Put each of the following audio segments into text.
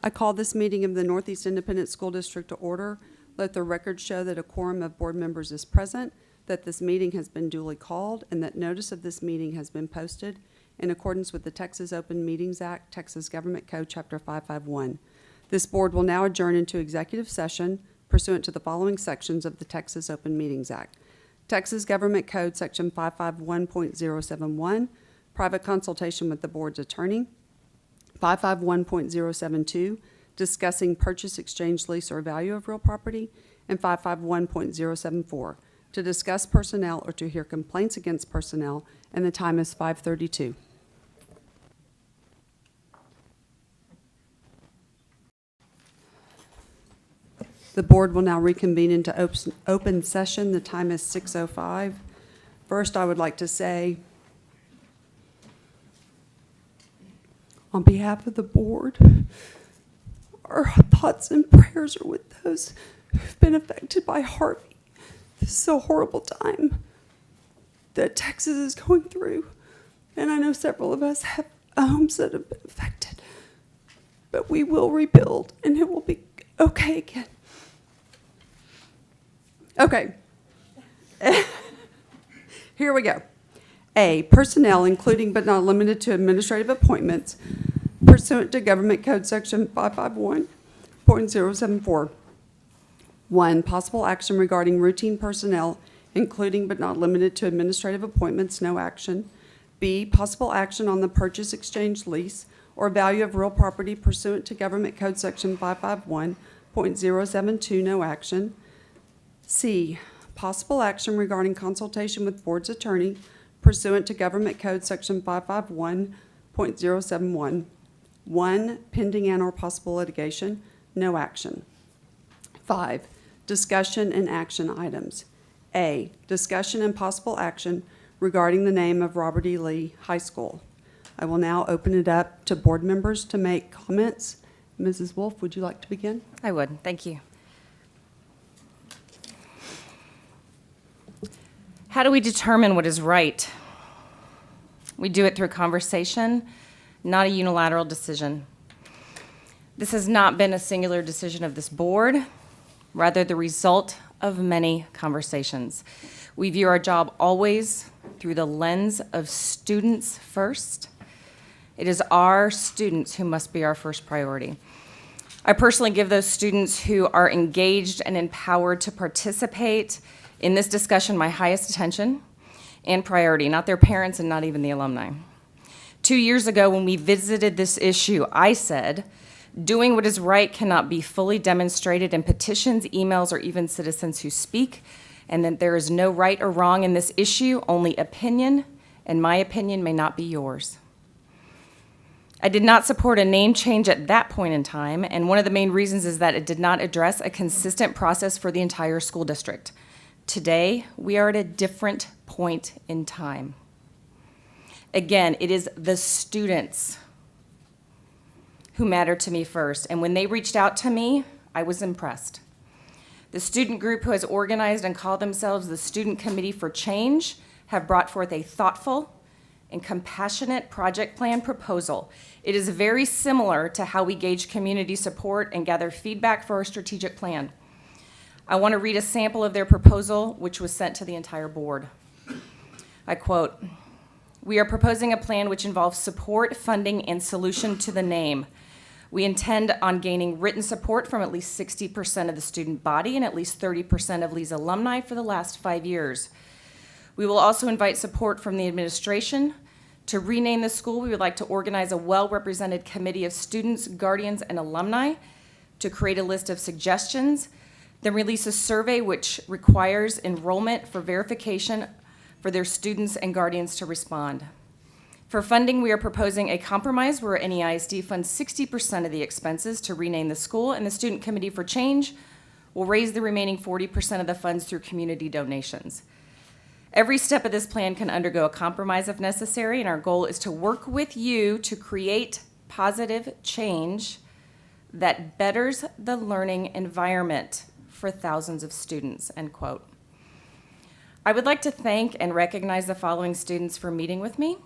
I call this meeting of the Northeast Independent School District to order. Let the record show that a quorum of board members is present, that this meeting has been duly called, and that notice of this meeting has been posted in accordance with the Texas Open Meetings Act, Texas Government Code, Chapter 551. This board will now adjourn into executive session pursuant to the following sections of the Texas Open Meetings Act. Texas Government Code, Section 551.071, private consultation with the board's attorney. 551.072, discussing purchase, exchange, lease, or value of real property, and 551.074, to discuss personnel or to hear complaints against personnel, and the time is 5:32. The board will now reconvene into open session. The time is 6:05. First, I would like to say, on behalf of the board, our thoughts and prayers are with those who've been affected by Harvey. This is a horrible time that Texas is going through, and I know several of us have homes that have been affected, but we will rebuild, and it will be okay again. Okay. Here we go. A, personnel, including but not limited to administrative appointments, pursuant to Government Code Section 551.074. 1, possible action regarding routine personnel, including but not limited to administrative appointments, no action. B, possible action on the purchase, exchange, lease, or value of real property pursuant to Government Code Section 551.072, no action. C, possible action regarding consultation with board's attorney pursuant to Government Code Section 551.071. 1, pending and or possible litigation, no action. 5, discussion and action items. A, discussion and possible action regarding the name of Robert E. Lee High School. I will now open it up to board members to make comments. Mrs. Wolff, would you like to begin? I would, thank you. How do we determine what is right? We do it through conversation, not a unilateral decision. This has not been a singular decision of this board, rather the result of many conversations. We view our job always through the lens of students first. It is our students who must be our first priority. I personally give those students who are engaged and empowered to participate in this discussion my highest attention and priority, not their parents and not even the alumni. 2 years ago, when we visited this issue, I said, doing what is right cannot be fully demonstrated in petitions, emails, or even citizens who speak, and that there is no right or wrong in this issue, only opinion, and my opinion may not be yours. I did not support a name change at that point in time, and one of the main reasons is that it did not address a consistent process for the entire school district. Today, we are at a different point in time. Again, it is the students who matter to me first, and when they reached out to me, I was impressed. The student group who has organized and called themselves the Student Committee for Change have brought forth a thoughtful and compassionate project plan proposal. It is very similar to how we gauge community support and gather feedback for our strategic plan. I want to read a sample of their proposal, which was sent to the entire board. I quote, "We are proposing a plan which involves support, funding, and solution to the name. We intend on gaining written support from at least 60% of the student body and at least 30% of Lee's alumni for the last 5 years. We will also invite support from the administration. To rename the school, we would like to organize a well-represented committee of students, guardians, and alumni to create a list of suggestions, then release a survey which requires enrollment for verification for their students and guardians to respond. For funding, we are proposing a compromise where NEISD funds 60% of the expenses to rename the school, and the Student Committee for Change will raise the remaining 40% of the funds through community donations. Every step of this plan can undergo a compromise if necessary, and our goal is to work with you to create positive change that betters the learning environment for thousands of students," end quote. I would like to thank and recognize the following students for meeting with me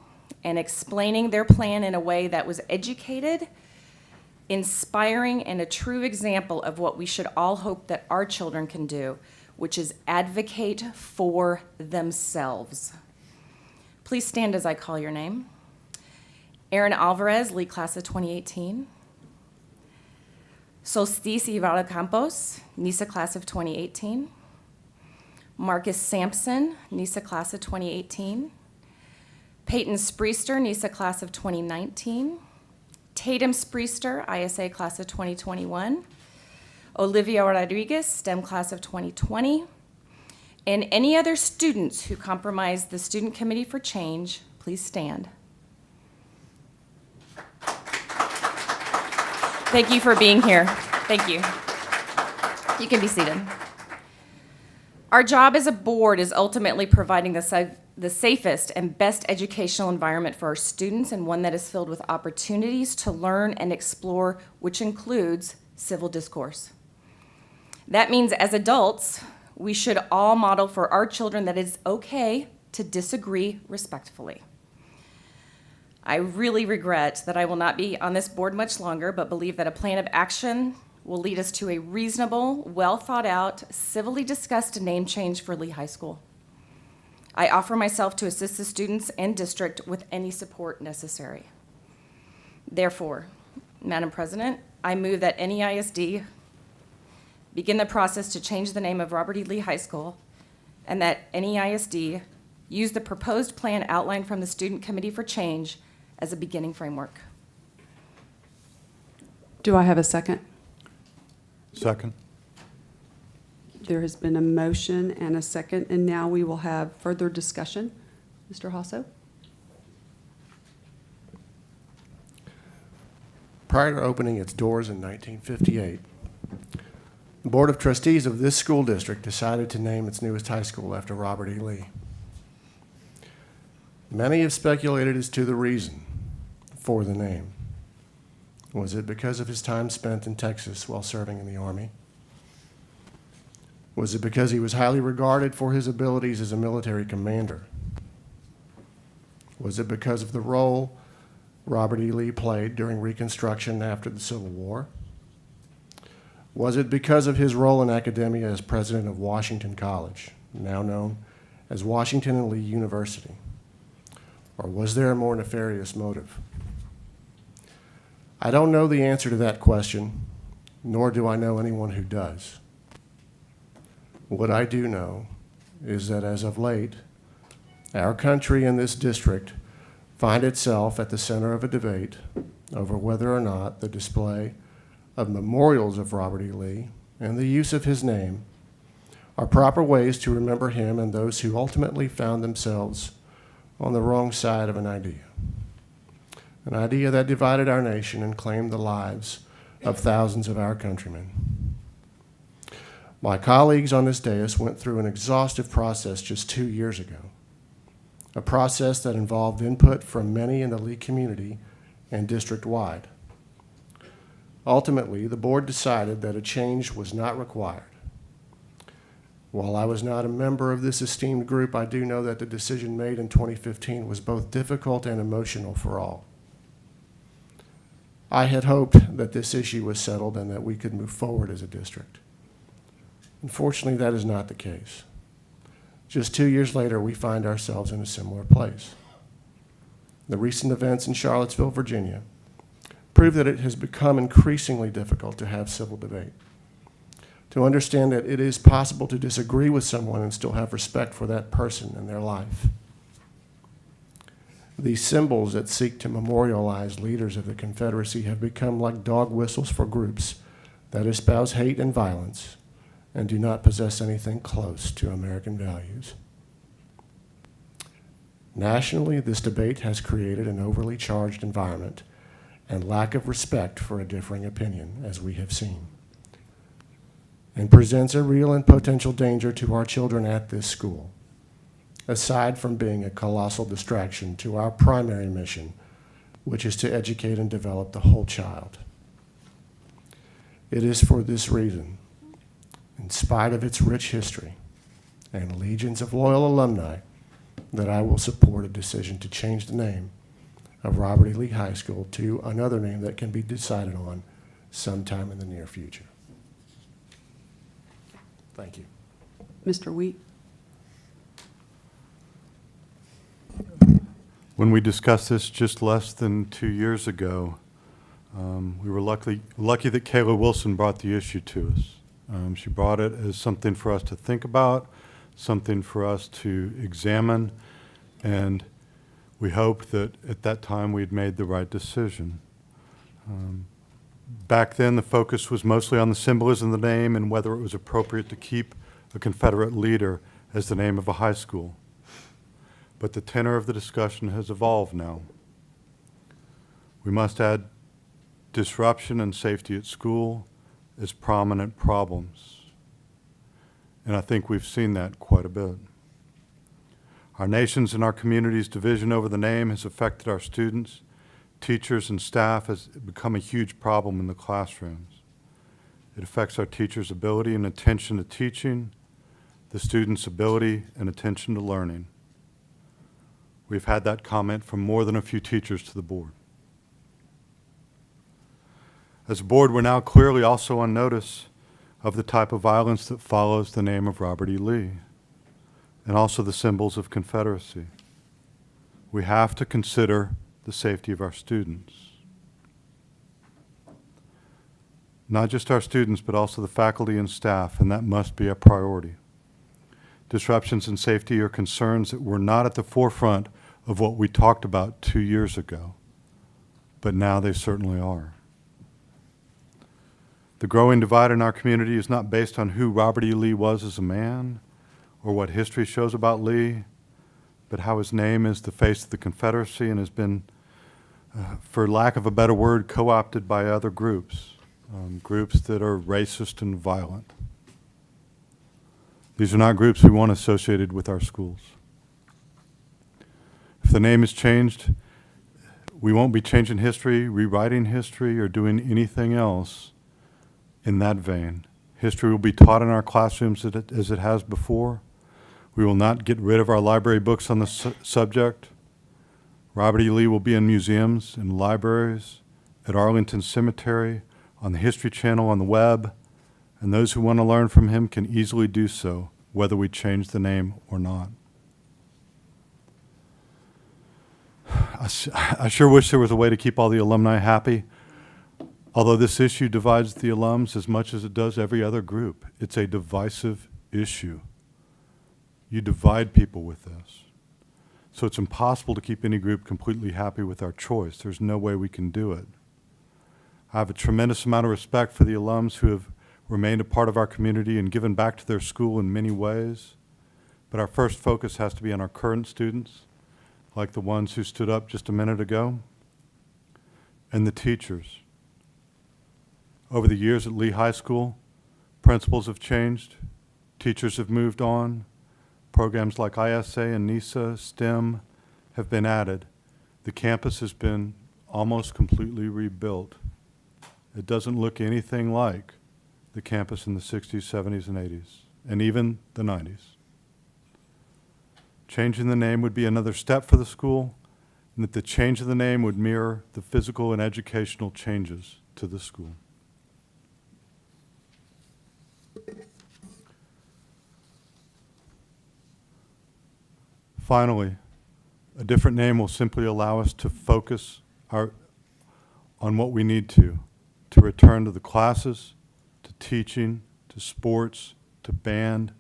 and explaining their plan in a way that was educated inspiring and a true example of what we should all hope that our children can do, which is advocate for themselves. Please stand as I call your name. Aaron Alvarez, Lee Class of 2018. Solstice Ibarra Campos, NISA Class of 2018. Marcus Sampson, NISA Class of 2018. Peyton Spriester, NISA Class of 2019. Tatum Spriester, ISA Class of 2021. Olivia Rodriguez, STEM Class of 2020. And any other students who compromise the Student Committee for Change, please stand. Thank you for being here. Thank you. You can be seated. Our job as a board is ultimately providing the safest and best educational environment for our students, and one that is filled with opportunities to learn and explore, which includes civil discourse. That means as adults, we should all model for our children that it's okay to disagree respectfully. I really regret that I will not be on this board much longer, but believe that a plan of action will lead us to a reasonable, well-thought-out, civilly discussed name change for Lee High School. I offer myself to assist the students and district with any support necessary. Therefore, Madam President, I move that NEISD begin the process to change the name of Robert E. Lee High School, and that NEISD use the proposed plan outlined from the Student Committee for Change as a beginning framework. Do I have a second? Second. There has been a motion and a second, and now we will have further discussion. Mr. Jaso? Prior to opening its doors in 1958, the Board of Trustees of this school district decided to name its newest high school after Robert E. Lee. Many have speculated as to the reason for the name. Was it because of his time spent in Texas while serving in the Army? Was it because he was highly regarded for his abilities as a military commander? Was it because of the role Robert E. Lee played during Reconstruction after the Civil War? Was it because of his role in academia as president of Washington College, now known as Washington and Lee University? Or was there a more nefarious motive? I don't know the answer to that question, nor do I know anyone who does. What I do know is that as of late, our country and this district find itself at the center of a debate over whether or not the display of memorials of Robert E. Lee and the use of his name are proper ways to remember him and those who ultimately found themselves on the wrong side of an idea that divided our nation and claimed the lives of thousands of our countrymen. My colleagues on this dais went through an exhaustive process just 2 years ago, a process that involved input from many in the Lee community and district-wide. Ultimately, the board decided that a change was not required. While I was not a member of this esteemed group, I do know that the decision made in 2015 was both difficult and emotional for all. I had hoped that this issue was settled and that we could move forward as a district. Unfortunately, that is not the case. Just 2 years later, we find ourselves in a similar place. The recent events in Charlottesville, Virginia, prove that it has become increasingly difficult to have civil debate, to understand that it is possible to disagree with someone and still have respect for that person and their life. These symbols that seek to memorialize leaders of the Confederacy have become like dog whistles for groups that espouse hate and violence and do not possess anything close to American values. Nationally, this debate has created an overly charged environment and lack of respect for a differing opinion, as we have seen, and presents a real and potential danger to our children at this school, aside from being a colossal distraction to our primary mission, which is to educate and develop the whole child. It is for this reason, in spite of its rich history and legions of loyal alumni, that I will support a decision to change the name of Robert E. Lee High School to another name that can be decided on sometime in the near future. Thank you. Mr. Wheat? When we discussed this just less than 2 years ago, we were lucky that Kayla Wilson brought the issue to us. She brought it as something for us to think about, something for us to examine, and we hoped that at that time we'd made the right decision. Back then, the focus was mostly on the symbolism of the name and whether it was appropriate to keep a Confederate leader as the name of a high school. But the tenor of the discussion has evolved now. We must add disruption and safety at school as prominent problems. And I think we've seen that quite a bit. Our nation's and our community's division over the name has affected our students, teachers, and staff, has become a huge problem in the classrooms. It affects our teachers' ability and attention to teaching, the students' ability and attention to learning. We've had that comment from more than a few teachers to the board. As a board, we're now clearly also on notice of the type of violence that follows the name of Robert E. Lee, and also the symbols of Confederacy. We have to consider the safety of our students. Not just our students, but also the faculty and staff, and that must be a priority. Disruptions in safety are concerns that were not at the forefront of what we talked about 2 years ago, but now they certainly are. The growing divide in our community is not based on who Robert E. Lee was as a man or what history shows about Lee, but how his name is the face of the Confederacy and has been, for lack of a better word, co-opted by other groups, groups that are racist and violent. These are not groups we want associated with our schools. If the name is changed, we won't be changing history, rewriting history, or doing anything else in that vein. History will be taught in our classrooms as it has before. We will not get rid of our library books on the subject. Robert E. Lee will be in museums and libraries, at Arlington Cemetery, on the History Channel, on the web, and those who want to learn from him can easily do so, whether we change the name or not. I sure wish there was a way to keep all the alumni happy. Although this issue divides the alums as much as it does every other group, it's a divisive issue. You divide people with this. So it's impossible to keep any group completely happy with our choice. There's no way we can do it. I have a tremendous amount of respect for the alums who have remained a part of our community and given back to their school in many ways. But our first focus has to be on our current students, like the ones who stood up just a minute ago, and the teachers. Over the years at Lee High School, principals have changed, teachers have moved on, programs like ISA and NISA, STEM have been added. The campus has been almost completely rebuilt. It doesn't look anything like the campus in the 60s, 70s, and 80s, and even the 90s. Changing the name would be another step for the school, and that the change of the name would mirror the physical and educational changes to the school. Finally, a different name will simply allow us to focus on what we need to return to the classes, to teaching, to sports, to band,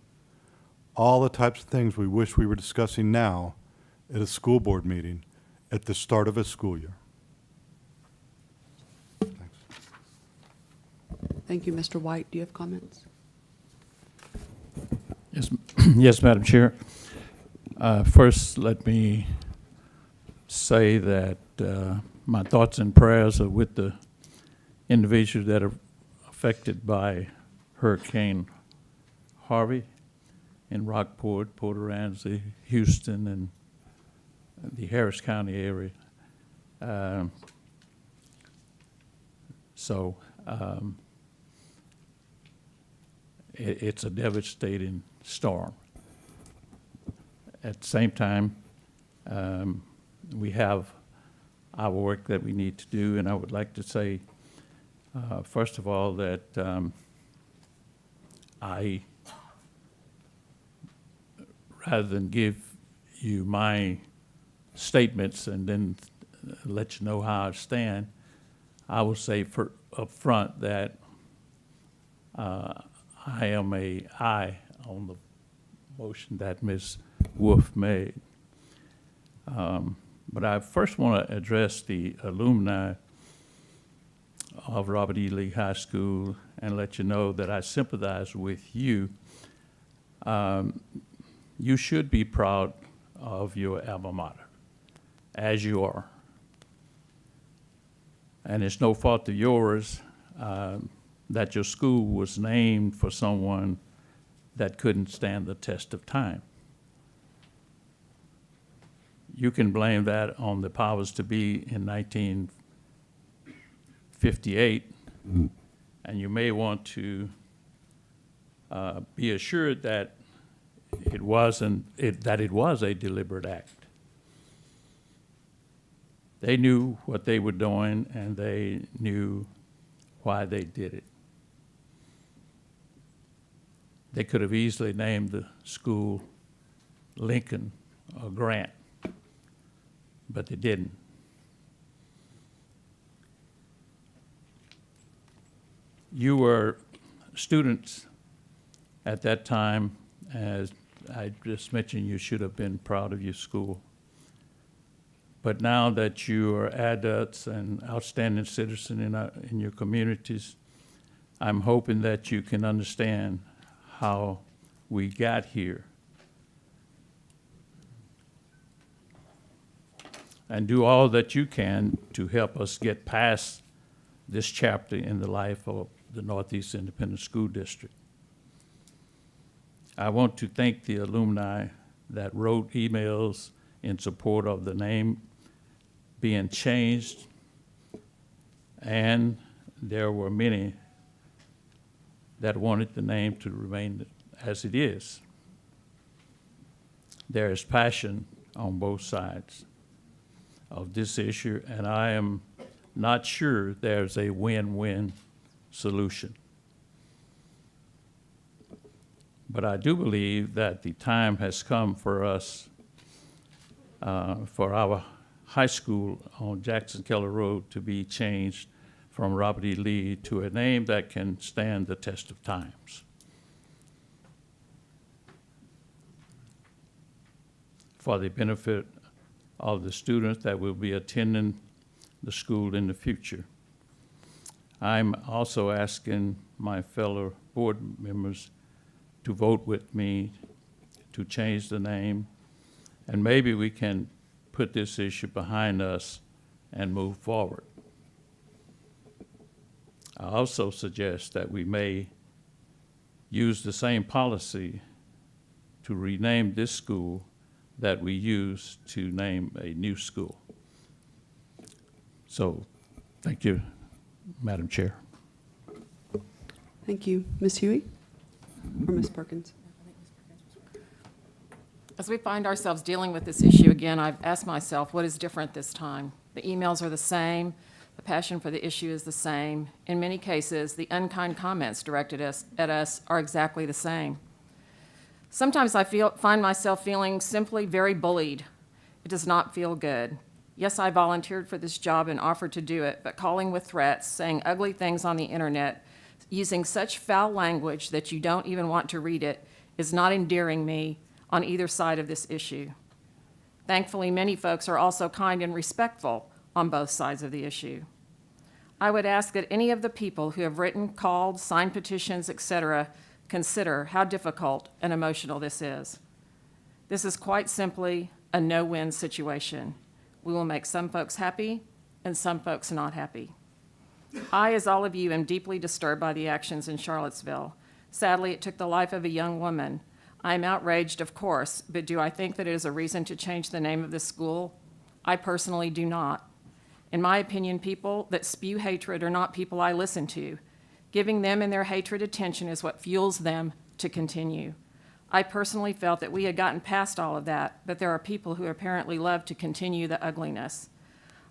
all the types of things we wish we were discussing now at a school board meeting at the start of a school year. Thanks. Thank you, Mr. White. Do you have comments? Yes, yes, Madam Chair. First, let me say that my thoughts and prayers are with the individuals that are affected by Hurricane Harvey in Rockport, Port Aransas, Houston, and the Harris County area. It's a devastating storm. At the same time, we have our work that we need to do, and I would like to say First of all, that rather than give you my statements and then let you know how I stand, I will say up front that I am a aye on the motion that Ms. Wolff made. But I first want to address the alumni of Robert E. Lee High School and let you know that I sympathize with you. You should be proud of your alma mater, as you are. And it's no fault of yours that your school was named for someone that couldn't stand the test of time. You can blame that on the powers to be in 1958, and you may want to be assured that it was a deliberate act. They knew what they were doing, and they knew why they did it. They could have easily named the school Lincoln or Grant, but they didn't. You were students at that time. As I just mentioned, you should have been proud of your school. But now that you are adults and outstanding citizens in your communities, I'm hoping that you can understand how we got here and do all that you can to help us get past this chapter in the life of the Northeast Independent School District. I want to thank the alumni that wrote emails in support of the name being changed, and there were many that wanted the name to remain as it is. There is passion on both sides of this issue, and I am not sure there's a win-win solution. But I do believe that the time has come for us, for our high school on Jackson Keller Road to be changed from Robert E. Lee to a name that can stand the test of times. For the benefit of the students that will be attending the school in the future. I'm also asking my fellow board members to vote with me to change the name, and maybe we can put this issue behind us and move forward. I also suggest that we may use the same policy to rename this school that we use to name a new school. So, thank you, Madam Chair. Thank you. Ms. Hughey or Ms. Perkins? As we find ourselves dealing with this issue again, I've asked myself, what is different this time? The emails are the same. The passion for the issue is the same. In many cases, the unkind comments directed at us are exactly the same. Sometimes I find myself feeling simply very bullied. It does not feel good. Yes, I volunteered for this job and offered to do it, but calling with threats, saying ugly things on the internet, using such foul language that you don't even want to read it, is not endearing me on either side of this issue. Thankfully, many folks are also kind and respectful on both sides of the issue. I would ask that any of the people who have written, called, signed petitions, etc., consider how difficult and emotional this is. This is quite simply a no-win situation. We will make some folks happy and some folks not happy. I, as all of you, am deeply disturbed by the actions in Charlottesville. Sadly, it took the life of a young woman. I am outraged, of course, but do I think that it is a reason to change the name of this school? I personally do not. In my opinion, people that spew hatred are not people I listen to. Giving them and their hatred attention is what fuels them to continue. I personally felt that we had gotten past all of that, but there are people who apparently love to continue the ugliness.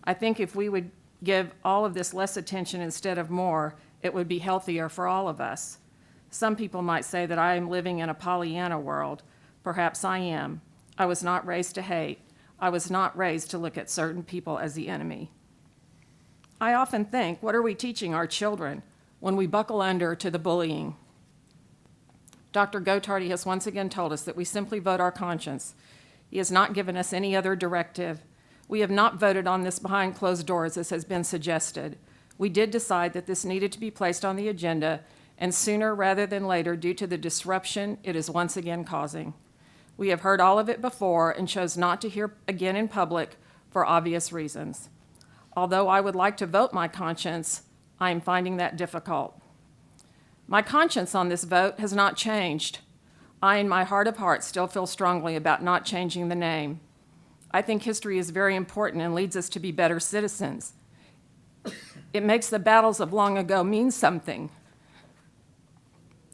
I think if we would give all of this less attention instead of more, it would be healthier for all of us. Some people might say that I am living in a Pollyanna world. Perhaps I am. I was not raised to hate. I was not raised to look at certain people as the enemy. I often think, what are we teaching our children when we buckle under to the bullying? Dr. Gottardy has once again told us that we simply vote our conscience. He has not given us any other directive. We have not voted on this behind closed doors, as has been suggested. We did decide that this needed to be placed on the agenda, and sooner rather than later, due to the disruption it is once again causing. We have heard all of it before and chose not to hear again in public for obvious reasons. Although I would like to vote my conscience, I am finding that difficult. My conscience on this vote has not changed. I, in my heart of hearts, still feel strongly about not changing the name. I think history is very important and leads us to be better citizens. It makes the battles of long ago mean something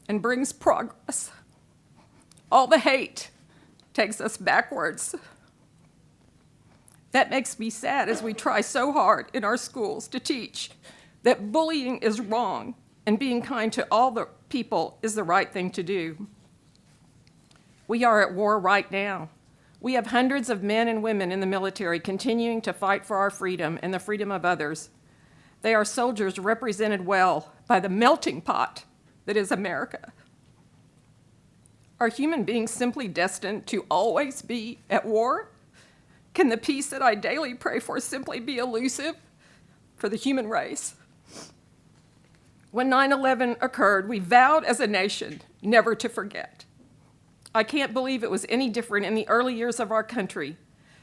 and brings progress. All the hate takes us backwards. That makes me sad as we try so hard in our schools to teach that bullying is wrong and being kind to all the people is the right thing to do. We are at war right now. We have hundreds of men and women in the military continuing to fight for our freedom and the freedom of others. They are soldiers represented well by the melting pot that is America. Are human beings simply destined to always be at war? Can the peace that I daily pray for simply be elusive for the human race? When 9/11 occurred, we vowed as a nation never to forget. I can't believe it was any different in the early years of our country.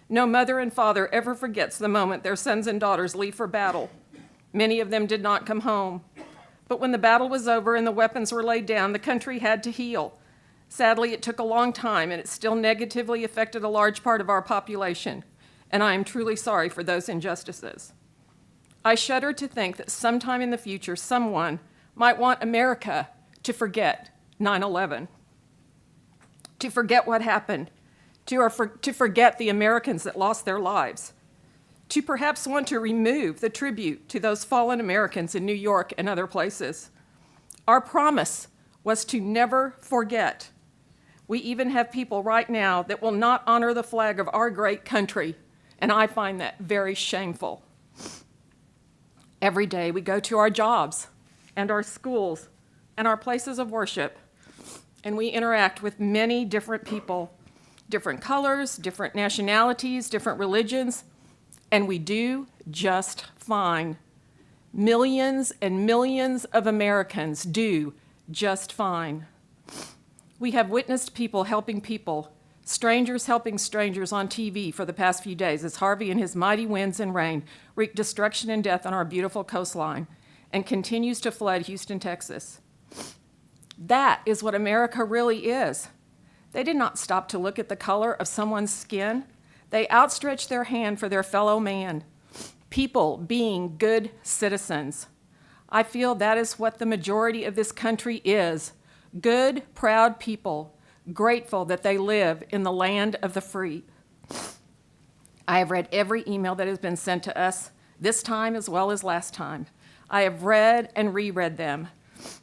No mother and father ever forgets the moment their sons and daughters leave for battle. Many of them did not come home. But when the battle was over and the weapons were laid down, the country had to heal. Sadly, it took a long time, and it still negatively affected a large part of our population, and I am truly sorry for those injustices. I shudder to think that sometime in the future, someone might want America to forget 9/11, to forget what happened, to forget the Americans that lost their lives, to perhaps want to remove the tribute to those fallen Americans in New York and other places. Our promise was to never forget. We even have people right now that will not honor the flag of our great country, and I find that very shameful. Every day we go to our jobs and our schools and our places of worship, and we interact with many different people, different colors, different nationalities, different religions, and we do just fine. Millions and millions of Americans do just fine. We have witnessed people helping people, strangers helping strangers on TV for the past few days as Harvey and his mighty winds and rain wreaked destruction and death on our beautiful coastline and continues to flood Houston, Texas. That is what America really is. They did not stop to look at the color of someone's skin. They outstretched their hand for their fellow man, people being good citizens. I feel that is what the majority of this country is. Good, proud people, grateful that they live in the land of the free. I have read every email that has been sent to us, this time as well as last time. I have read and reread them.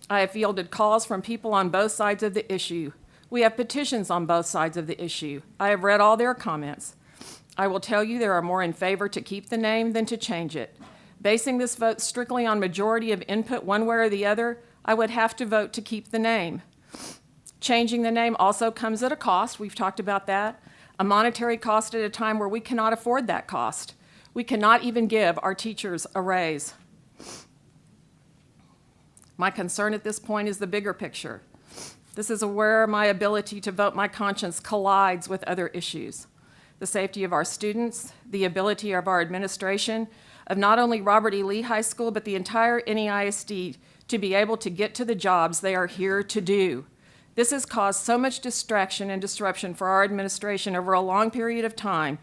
I have fielded calls from people on both sides of the issue. We have petitions on both sides of the issue. I have read all their comments. I will tell you there are more in favor to keep the name than to change it. Basing this vote strictly on majority of input one way or the other, I would have to vote to keep the name. Changing the name also comes at a cost. We've talked about that. A monetary cost at a time where we cannot afford that cost. We cannot even give our teachers a raise. My concern at this point is the bigger picture. This is where my ability to vote my conscience collides with other issues. The safety of our students, the ability of our administration, of not only Robert E. Lee High School, but the entire NEISD to be able to get to the jobs they are here to do. This has caused so much distraction and disruption for our administration over a long period of time,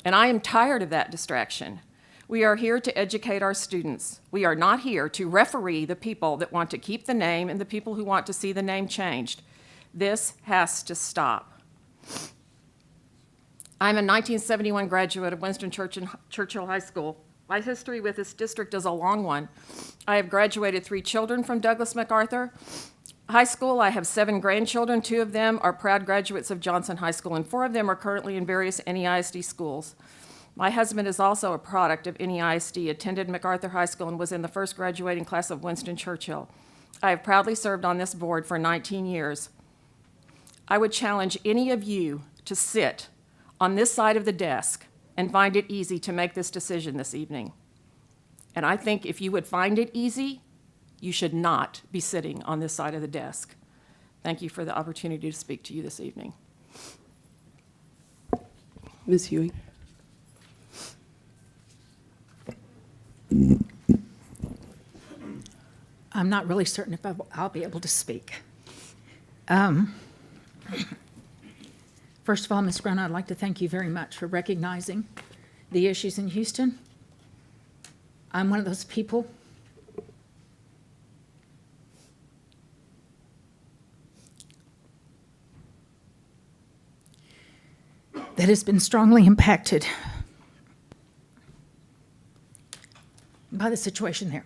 and I am tired of that distraction. We are here to educate our students. We are not here to referee the people that want to keep the name and the people who want to see the name changed. This has to stop. I'm a 1971 graduate of Winston Churchill High School. My history with this district is a long one. I have graduated 3 children from Douglas MacArthur High School. I have 7 grandchildren. 2 of them are proud graduates of Johnson High School, and 4 of them are currently in various NEISD schools. My husband is also a product of NEISD, attended MacArthur High School, and was in the first graduating class of Winston Churchill. I have proudly served on this board for 19 years. I would challenge any of you to sit on this side of the desk and find it easy to make this decision this evening. And I think if you would find it easy, you should not be sitting on this side of the desk. Thank you for the opportunity to speak to you this evening. Ms. Hughey. I'm not really certain if I'll be able to speak. First of all, Ms. Grona, I'd like to thank you very much for recognizing the issues in Houston. I'm one of those people that has been strongly impacted by the situation there.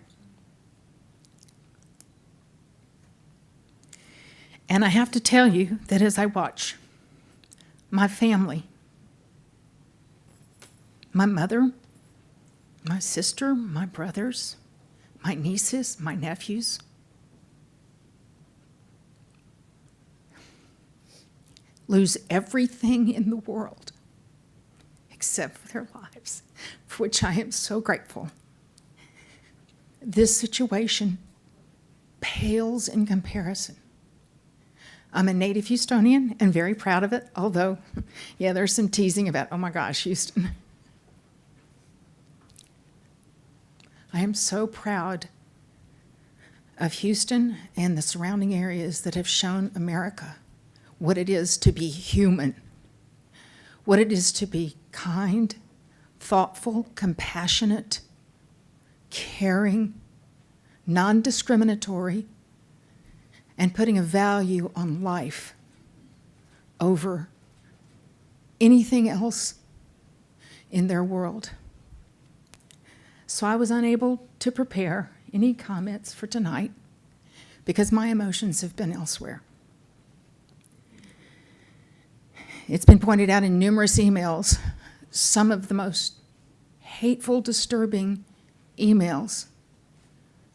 And I have to tell you that as I watch my family, my mother, my sister, my brothers, my nieces, my nephews, lose everything in the world except for their lives, for which I am so grateful. This situation pales in comparison. I'm a native Houstonian and very proud of it, although, yeah, there's some teasing about, oh my gosh, Houston. I am so proud of Houston and the surrounding areas that have shown America what it is to be human, what it is to be kind, thoughtful, compassionate, caring, non-discriminatory, and putting a value on life over anything else in their world. So I was unable to prepare any comments for tonight because my emotions have been elsewhere. It's been pointed out in numerous emails, some of the most hateful, disturbing emails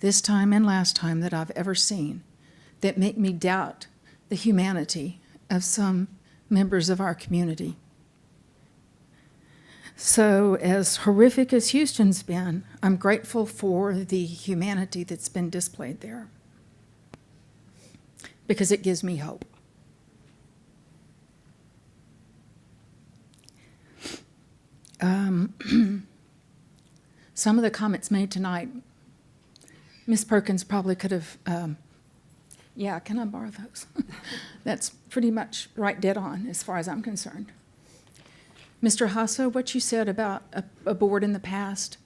this time and last time that I've ever seen that make me doubt the humanity of some members of our community. So as horrific as Houston's been, I'm grateful for the humanity that's been displayed there because it gives me hope. Some of the comments made tonight, Ms. Perkins probably could have, yeah, can I borrow those? That's pretty much right dead on as far as I'm concerned. Mr. Jaso, what you said about a board in the past,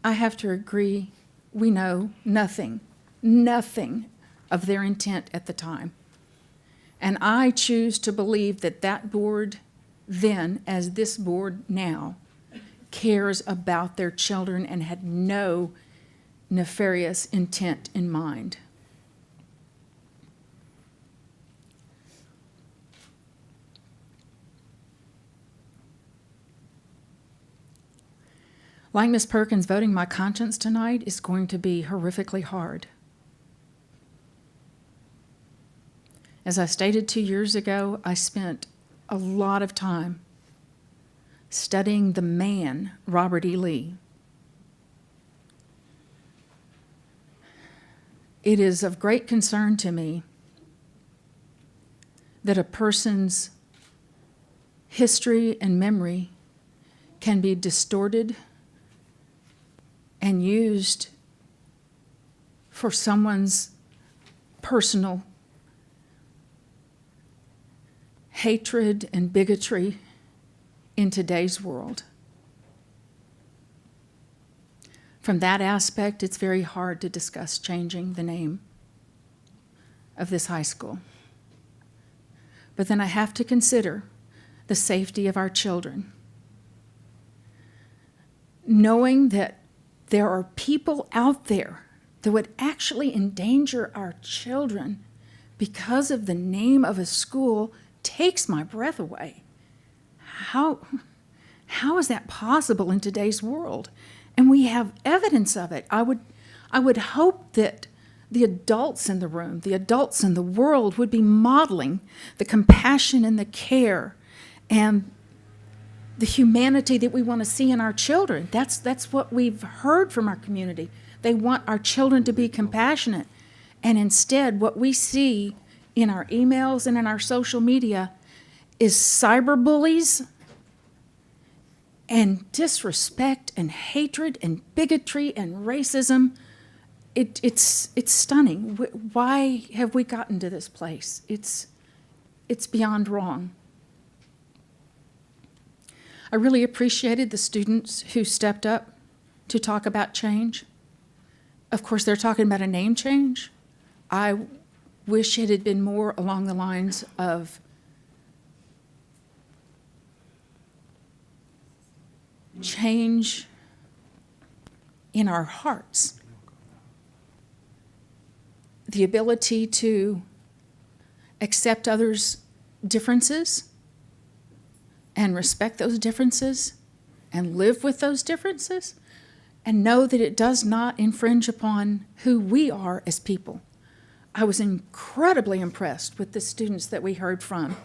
I have to agree, we know nothing of their intent at the time. And I choose to believe that that board then, as this board now, cares about their children and had no nefarious intent in mind. Like Ms. Perkins, voting my conscience tonight is going to be horrifically hard. As I stated 2 years ago, I spent a lot of time studying the man, Robert E. Lee. It is of great concern to me that a person's history and memory can be distorted and used for someone's personal hatred and bigotry in today's world. From that aspect, it's very hard to discuss changing the name of this high school. But then I have to consider the safety of our children. Knowing that there are people out there that would actually endanger our children because of the name of a school takes my breath away. How is that possible in today's world? And we have evidence of it. I would hope that the adults in the room, the adults in the world would be modeling the compassion and the care and the humanity that we want to see in our children. That's what we've heard from our community. They want our children to be compassionate. And instead, what we see in our emails and in our social media is cyberbullies and disrespect and hatred and bigotry and racism. It's stunning. Why have we gotten to this place? It's beyond wrong. I really appreciated the students who stepped up to talk about change. Of course, they're talking about a name change. I wish it had been more along the lines of change in our hearts. The ability to accept others' differences and respect those differences and live with those differences and know that it does not infringe upon who we are as people. I was incredibly impressed with the students that we heard from,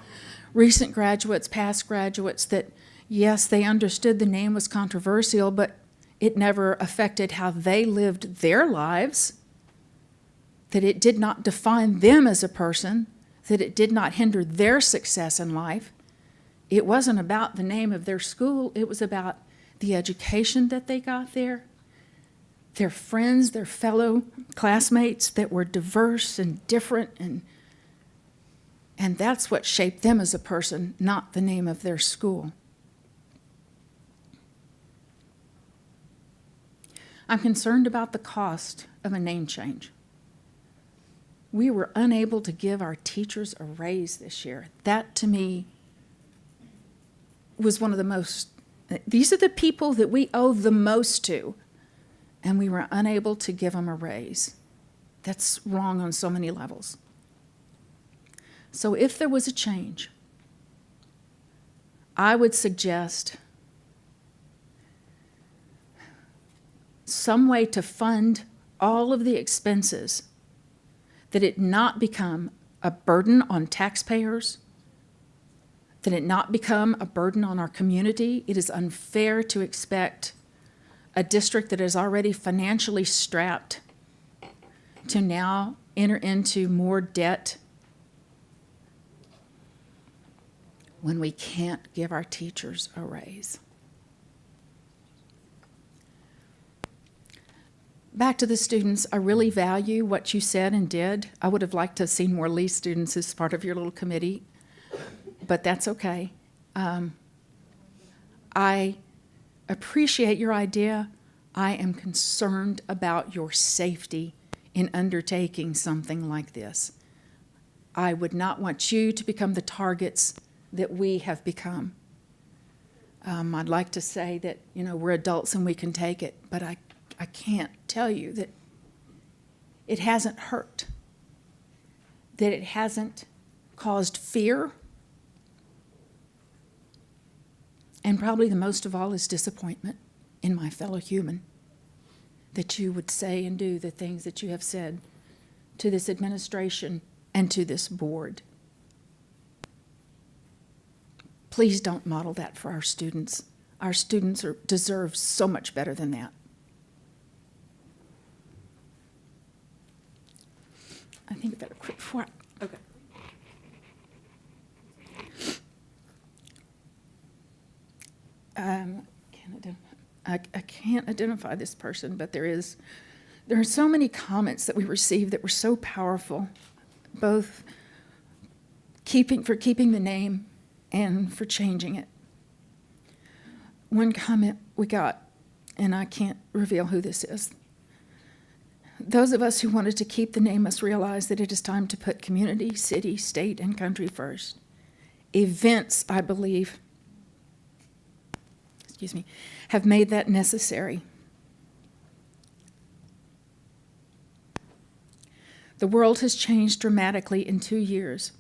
recent graduates, past graduates, that yes, they understood the name was controversial, but it never affected how they lived their lives, that it did not define them as a person, that it did not hinder their success in life. It wasn't about the name of their school. It was about the education that they got there, their friends, their fellow classmates that were diverse and different, and that's what shaped them as a person, not the name of their school. I'm concerned about the cost of a name change. We were unable to give our teachers a raise this year. That, to me, was one of the most, these are the people that we owe the most to, and we were unable to give them a raise. That's wrong on so many levels. So if there was a change, I would suggest some way to fund all of the expenses, that it not become a burden on taxpayers, that it not become a burden on our community. It is unfair to expect a district that is already financially strapped to now enter into more debt when we can't give our teachers a raise. Back to the students, I really value what you said and did. I would have liked to have seen more Lee students as part of your little committee, but that's okay. I appreciate your idea. I am concerned about your safety in undertaking something like this. I would not want you to become the targets that we have become. I'd like to say that, we're adults and we can take it, but I can't tell you that it hasn't hurt, that it hasn't caused fear, and probably the most of all is disappointment in my fellow human, that you would say and do the things that you have said to this administration and to this board. Please don't model that for our students. Our students deserve so much better than that. I think I better quit before Okay. I can't identify this person, but there are so many comments that we received that were so powerful, both for keeping the name and for changing it. One comment we got, and I can't reveal who this is. Those of us who wanted to keep the name must realize that it is time to put community, city, state, and country first. Events, I believe, have made that necessary. The world has changed dramatically in 2 years.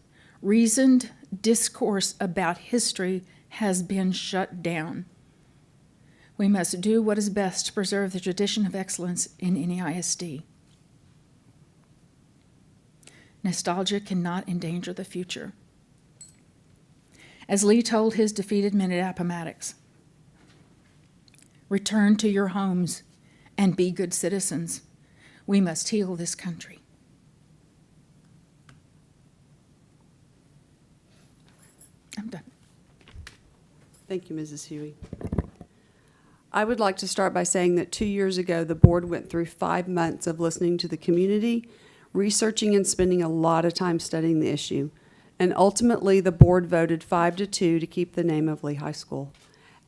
Reasoned discourse about history has been shut down. We must do what is best to preserve the tradition of excellence in NEISD. Nostalgia cannot endanger the future. As Lee told his defeated men at Appomattox, return to your homes and be good citizens. We must heal this country. I'm done. Thank you, Mrs. Hughey. I would like to start by saying that 2 years ago, the board went through 5 months of listening to the community, researching and spending a lot of time studying the issue. And ultimately, the board voted 5-2 to keep the name of Lee High School.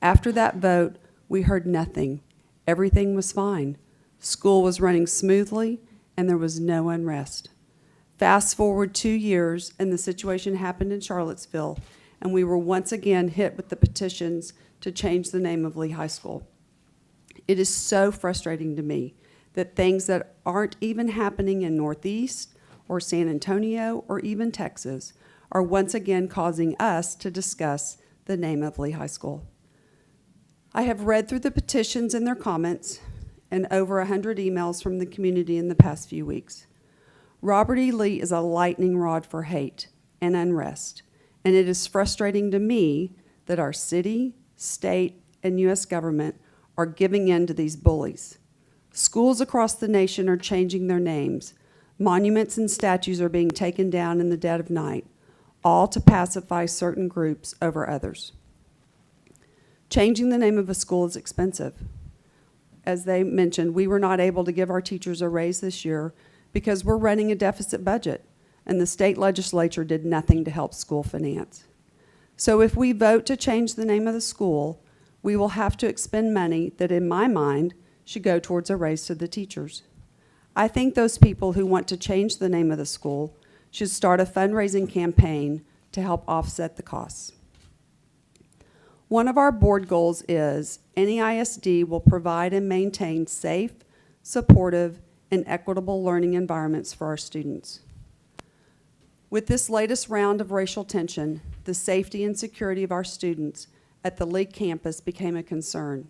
After that vote, we heard nothing. Everything was fine. School was running smoothly, and there was no unrest. Fast forward 2 years, and the situation happened in Charlottesville, and we were once again hit with the petitions to change the name of Lee High School. It is so frustrating to me that things that aren't even happening in Northeast or San Antonio or even Texas are once again causing us to discuss the name of Lee High School. I have read through the petitions and their comments and over 100 emails from the community in the past few weeks. Robert E. Lee is a lightning rod for hate and unrest, and it is frustrating to me that our city, state, and U.S. government are giving in to these bullies. Schools across the nation are changing their names. Monuments and statues are being taken down in the dead of night, all to pacify certain groups over others. Changing the name of a school is expensive. As they mentioned, we were not able to give our teachers a raise this year because we're running a deficit budget, and the state legislature did nothing to help school finance. So if we vote to change the name of the school, we will have to expend money that, in my mind, should go towards a raise to the teachers. I think those people who want to change the name of the school should start a fundraising campaign to help offset the costs. One of our board goals is NEISD will provide and maintain safe, supportive, and equitable learning environments for our students. With this latest round of racial tension, the safety and security of our students at the Lee campus became a concern.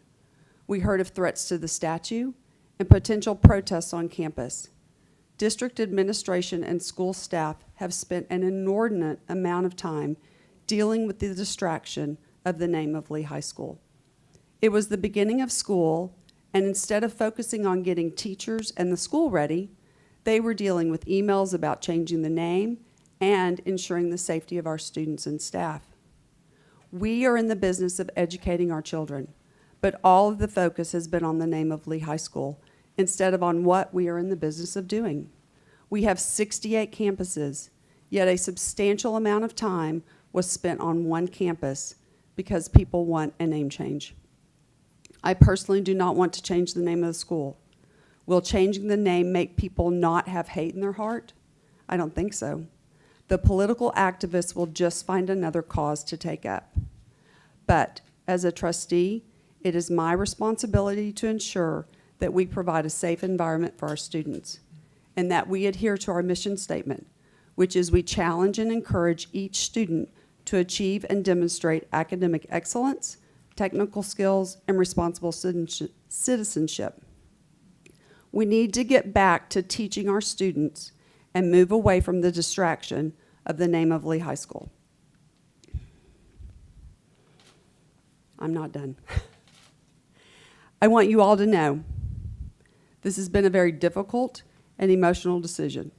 We heard of threats to the statue and potential protests on campus. District administration and school staff have spent an inordinate amount of time dealing with the distraction of the name of Lee High School. It was the beginning of school, and instead of focusing on getting teachers and the school ready, they were dealing with emails about changing the name and ensuring the safety of our students and staff. We are in the business of educating our children, but all of the focus has been on the name of Lee High School instead of on what we are in the business of doing. We have 68 campuses, yet a substantial amount of time was spent on one campus because people want a name change. I personally do not want to change the name of the school. Will changing the name make people not have hate in their heart? I don't think so. The political activists will just find another cause to take up. But as a trustee, it is my responsibility to ensure that we provide a safe environment for our students and that we adhere to our mission statement, which is we challenge and encourage each student to achieve and demonstrate academic excellence, technical skills, and responsible citizenship. We need to get back to teaching our students and move away from the distraction of the name of Lee High School. I'm not done. I want you all to know this has been a very difficult and emotional decision.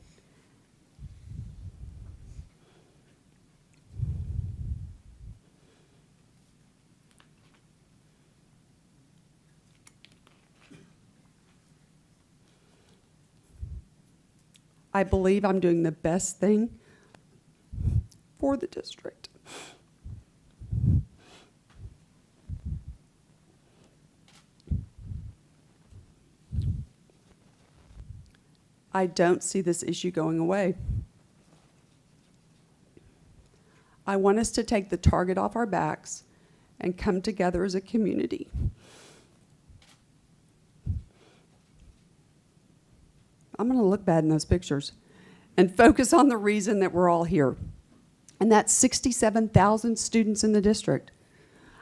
I believe I'm doing the best thing for the district. I don't see this issue going away. I want us to take the target off our backs and come together as a community. I'm going to look bad in those pictures. and focus on the reason that we're all here. And that's 67,000 students in the district.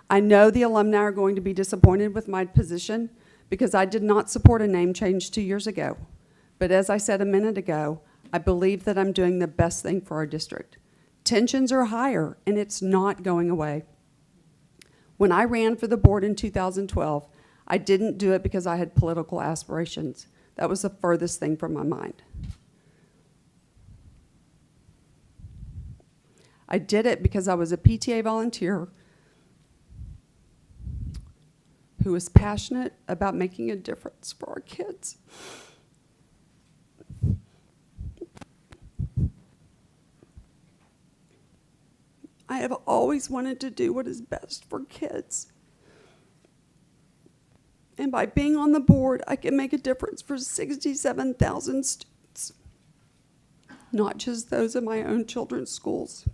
I know the alumni are going to be disappointed with my position because I did not support a name change 2 years ago. But as I said a minute ago, I believe that I'm doing the best thing for our district. Tensions are higher, and it's not going away. When I ran for the board in 2012, I didn't do it because I had political aspirations. That was the furthest thing from my mind. I did it because I was a PTA volunteer who was passionate about making a difference for our kids. I have always wanted to do what is best for kids. And by being on the board, I can make a difference for 67,000 students, not just those in my own children's schools.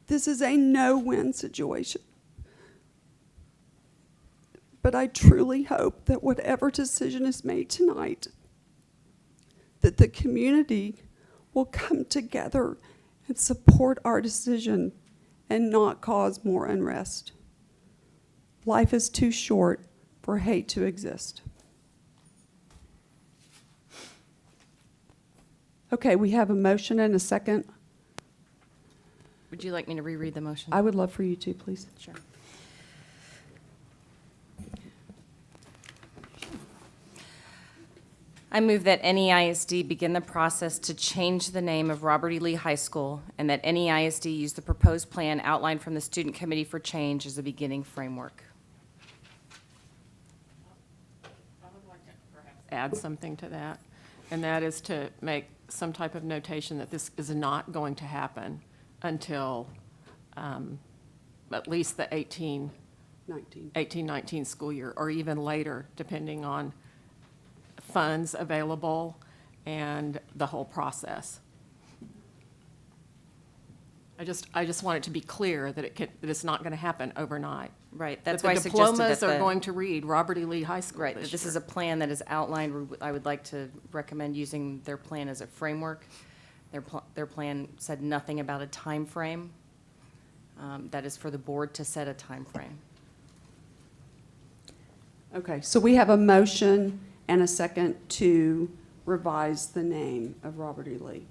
This is a no-win situation. But I truly hope that whatever decision is made tonight, that the community will come together and support our decision and not cause more unrest. Life is too short for hate to exist. Okay, we have a motion and a second. Would you like me to reread the motion? I would love for you to, please. Sure. I move that NEISD begin the process to change the name of Robert E. Lee High School, and that NEISD use the proposed plan outlined from the Student Committee for Change as a beginning framework. I would like to perhaps add something to that, and that is to make some type of notation that this is not going to happen until at least the 18-19 school year, or even later, depending on funds available and the whole process. I just want it to be clear that that it's not going to happen overnight. Right, that's That why I the suggested diplomas that are going to read Robert E. Lee High School right, that this is a plan that is outlined. I would like to recommend using their plan as a framework. Their plan said nothing about a time frame. That is for the board to set a time frame. Okay, so we have a motion and a second to revise the name of Robert E. Lee.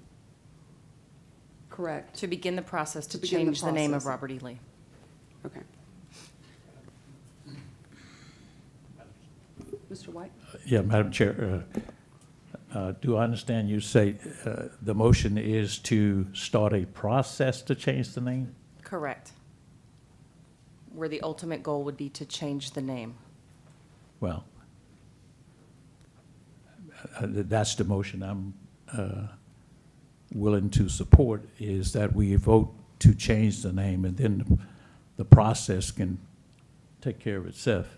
Correct? To begin the process to begin the change the name of process. Robert E. Lee. Okay. Mr. White? Yeah, Madam Chair, do I understand you say the motion is to start a process to change the name? Correct. Where the ultimate goal would be to change the name. Well, that's the motion I'm willing to support, is that we vote to change the name, and then the process can take care of itself.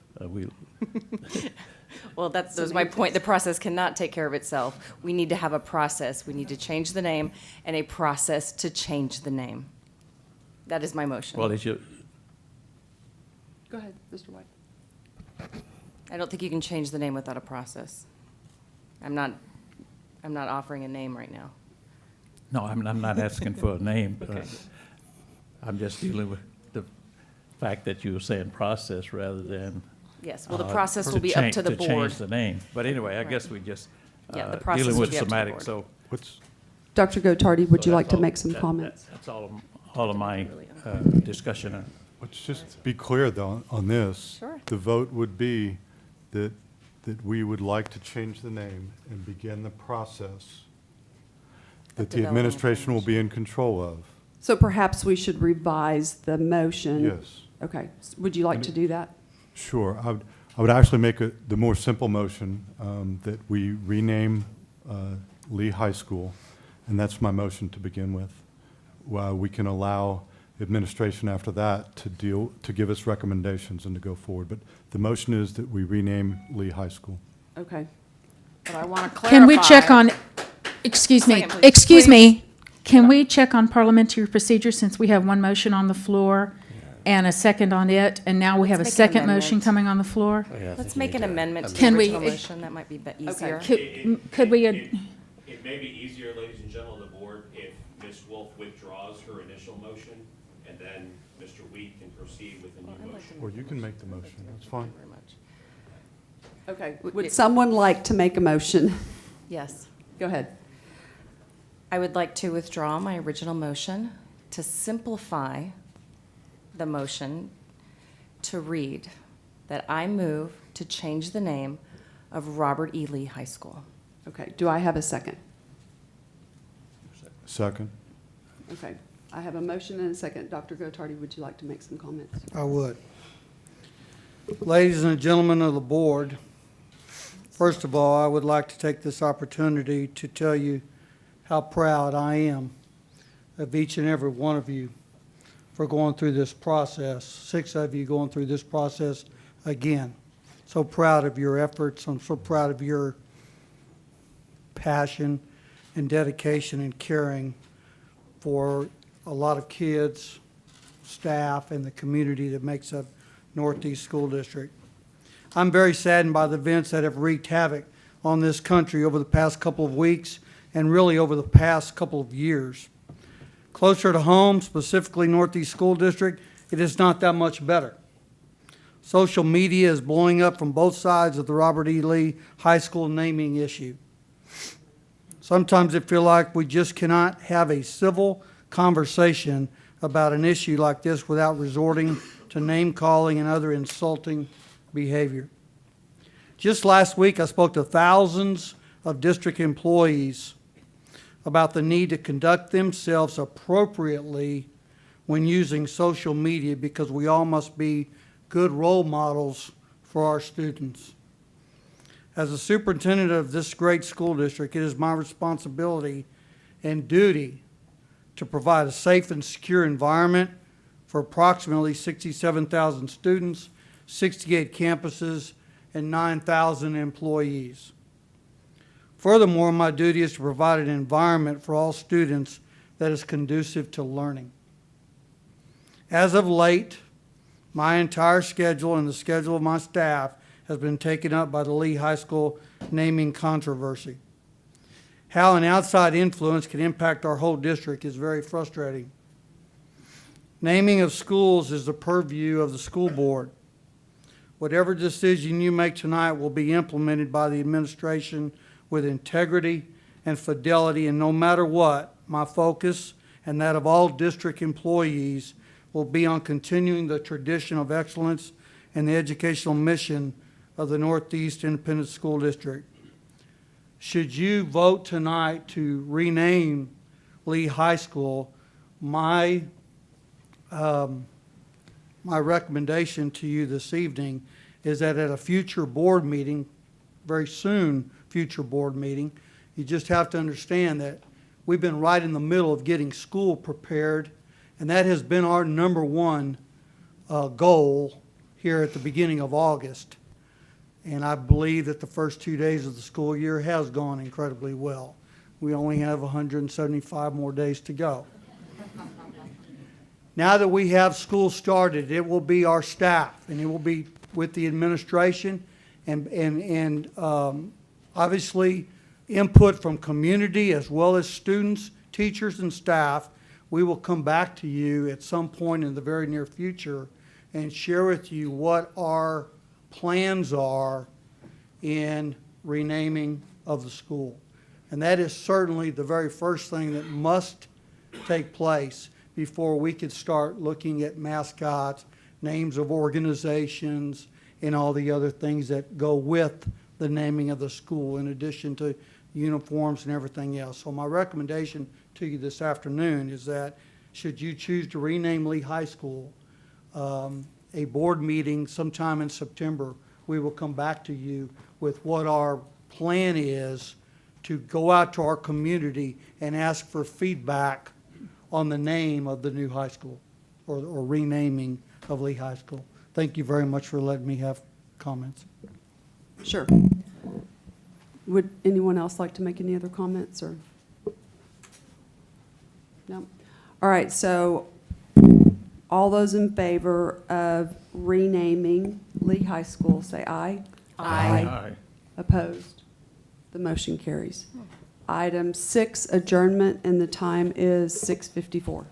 Well, that was my point. The process cannot take care of itself. We need to have a process. We need to change the name and a process to change the name. That is my motion. Well, it's your, Go ahead, Mr. White. I don't think you can change the name without a process. I'm not offering a name right now. no, I'm not asking for a name. Okay. I'm just dealing with the fact that you were saying process rather than. Yes, well, the process will be to up to the board. change the name. But anyway, I Right. guess we just Yeah, the process dealing will with be up to the somatic, board. so. What's, Dr. Gottardy, would so you like that's to all- make some that- comments? That's all of my discussion. let's just be clear, though, on this. Sure. The vote would be that we would like to change the name and begin the process that the developing a administration will plan. be in control of. So perhaps we should revise the motion. Yes. Okay, would you like to do that? Sure. I would actually make the more simple motion that we rename Lee High School, and that's my motion to begin with. We can allow administration after that to give us recommendations and to go forward. But the motion is that we rename Lee High School. Okay. But I want to clarify. Can we check on, excuse me, Second, please. excuse me, can we check on parliamentary procedure since we have one motion on the floor and a second on it, and now we have a Let's make an second motion amendment. coming on the floor? Let's make an amendment to the Can we- original motion. That might be easier. Could we, may be easier, ladies and gentlemen of the board, if Ms. Wolff withdraws her initial motion, and then Mr. Wheat can proceed with the new motion. Or you can make the motion, that's fine. Very much. Okay, would someone like to make a motion? Yes. Go ahead. I would like to withdraw my original motion to simplify the motion to read that I move to change the name of Robert E. Lee High School. Okay, do I have a second? Second. Okay, I have a motion and a second. Dr. Gottardy, would you like to make some comments? I would. Ladies and gentlemen of the board, first of all, I would like to take this opportunity to tell you how proud I am of each and every one of you for going through this process. 6 of you going through this process again. So proud of your efforts. I'm so proud of your passion and dedication and caring for a lot of kids, staff, and the community that makes up Northeast School District. I'm very saddened by the events that have wreaked havoc on this country over the past couple of weeks and really over the past couple of years. Closer to home, specifically Northeast School District, it is not that much better. Social media is blowing up from both sides of the Robert E. Lee High School naming issue. Sometimes it feels like we just cannot have a civil conversation about an issue like this without resorting to name-calling and other insulting behavior. Just last week, I spoke to thousands of district employees about the need to conduct themselves appropriately when using social media because we all must be good role models for our students. As a superintendent of this great school district, it is my responsibility and duty to provide a safe and secure environment for approximately 67,000 students, 68 campuses, and 9,000 employees. Furthermore, my duty is to provide an environment for all students that is conducive to learning. As of late, my entire schedule and the schedule of my staff has been taken up by the Lee High School naming controversy. How an outside influence can impact our whole district is very frustrating. Naming of schools is the purview of the school board. Whatever decision you make tonight will be implemented by the administration with integrity and fidelity, and no matter what, my focus and that of all district employees will be on continuing the tradition of excellence and the educational mission of the Northeast Independent School District. Should you vote tonight to rename Lee High School, my recommendation to you this evening is that at a future board meeting, very soon future board meeting, you just have to understand that we've been right in the middle of getting school prepared, and that has been our number one goal here at the beginning of August. And I believe that the first 2 days of the school year has gone incredibly well. We only have 175 more days to go. Now that we have school started, it will be our staff, and it will be with the administration, and obviously input from community as well as students, teachers, and staff. We will come back to you at some point in the very near future and share with you what our plans are in renaming of the school. And that is certainly the very first thing that must take place before we could start looking at mascots, names of organizations, and all the other things that go with the naming of the school, in addition to uniforms and everything else. So my recommendation to you this afternoon is that should you choose to rename Lee High School, a board meeting sometime in September, we will come back to you with what our plan is to go out to our community and ask for feedback on the name of the new high school or renaming of Lee High School. Thank you very much for letting me have comments. Sure. Would anyone else like to make any other comments, or? No? All right, so all those in favor of renaming Lee High School, say aye. Aye. Opposed? The motion carries. Item 6, adjournment, and the time is 6:54.